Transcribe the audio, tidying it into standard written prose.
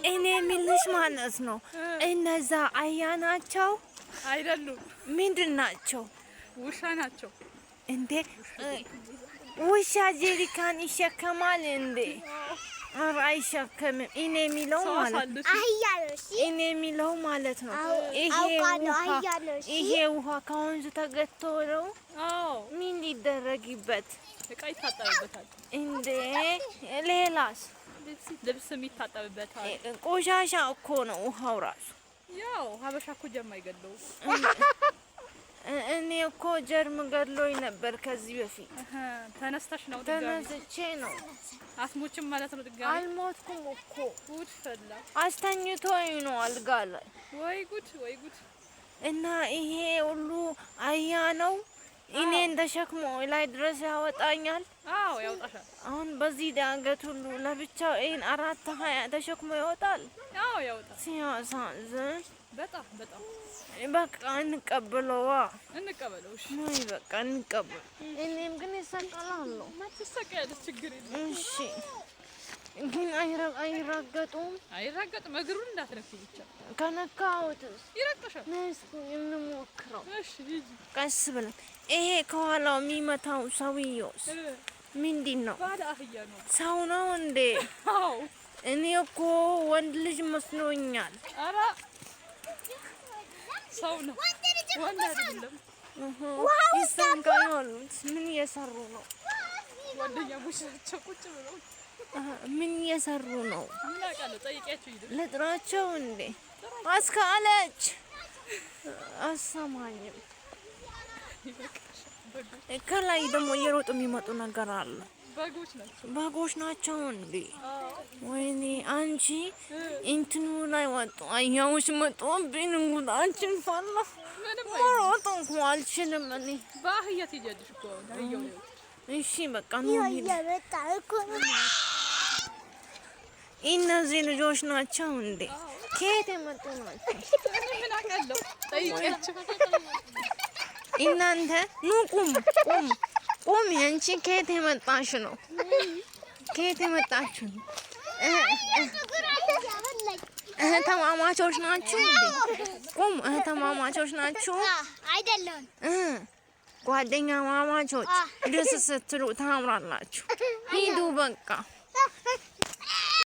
እኔ የሚልሽ ማለት ነው እነዛ አህያ ናቸው አይደሉም? ምንድን ናቸው? ውሻ ናቸው እንዴ? ውሻ ጀሪካን ይሸከማል እንዴ? ኧረ አይሸከምም። እኔ የሚለው ማለት አህያ ነው። እሺ እኔ የሚለው ማለት ነው ይሄ ውሃ ከወንዙ ተገቶ ነው። አዎ ምን ሊደረግበት? እቃ ይታጠብበታል እንዴ? ሌላስ? ልብስም ይታጠብበታል። ቆሻሻ እኮ ነው ውሃው ራሱ። ያው ሀበሻ እኮ ጀርም አይገድለው። እኔ እኮ ጀርም ገድሎኝ ነበር ከዚህ በፊት። ተነስተሽ ነው? ተነስቼ ነው። አስሞችም ማለት ነው ድጋሚ? አልሞትኩም እኮ። ጉድ ፈላ። አስተኝቶኝ ነው አልጋ ላይ። ወይ ጉድ ወይ ጉድ። እና ይሄ ሁሉ አህያ ነው እኔን ተሸክሞ ላይ ድረስ ያወጣኛል? አዎ ያወጣሻል። አሁን በዚህ ዳገት ሁሉ ለብቻው ይሄን 420 ተሸክሞ ይወጣል? አዎ ያወጣል። ሲያሳዝን በጣም በጣም። በቃ እንቀበለዋ። እንቀበለው። እሺ ወይ በቃ እንቀበል። እኔም ግን ይሰቀላለሁ። ትሰቀያለሽ፣ ችግር የለም። እሺ ግን አይራገጡም? አይራገጥም። እግሩን እንዳትነኪ ብቻ። ከነካሁትስ ይረግጥሻል። ነስኩ እንሞክረው። እሺ ሂጂ ቀስ ብለን። ይሄ ከኋላው የሚመታው ሰውዬውስ ምንድን ነው? ባለ አህያ ነው። ሰው ነው እንዴ? አዎ እኔ እኮ ወንድ ልጅ መስሎኛል። ኧረ ሰው ነው፣ ወንድ አይደለም። ይሰንጋሉት። ምን እየሰሩ ነው? ጓደኛሞች ናቸው። ቁጭ ብለው ምን እየሰሩ ነው? ምን አውቃለሁ። ጠይቂያቸው ሂዱ። ልጥራቸው እንዴ? አስካለች አሰማኝም። ከላይ ደግሞ እየሮጡ የሚመጡ ነገር አለ። በጎች ናቸው። በጎች ናቸው እንዴ? ወይኔ አንቺ እንትኑ ላይ ወጡ። አህያዎች መጡብኝ። እንጉዳችን ፈላ። መሮጥ እንኳ አልችልም እኔ። በአህያ ትሄጃለሽ እኮ አህያው ነው። እሺ በቃ ነው። እነዚህ ልጆች ናቸው እንዴ? ከየት የመጡ ናቸው? ምን አውቃለሁ። ጠይቂያቸው። እናንተ ኑ ቁም ቁም ቁም። አንቺ ከየት የመጣሽ ነው? ከየት የመጣችሁ ነው? እህትማማቾች ናችሁ እንዴ? ቁም። እህትማማቾች ናችሁ አይደለም? ጓደኛ ማማቾች። ደስ ስትሉ ታምራላችሁ። ሂዱ በቃ።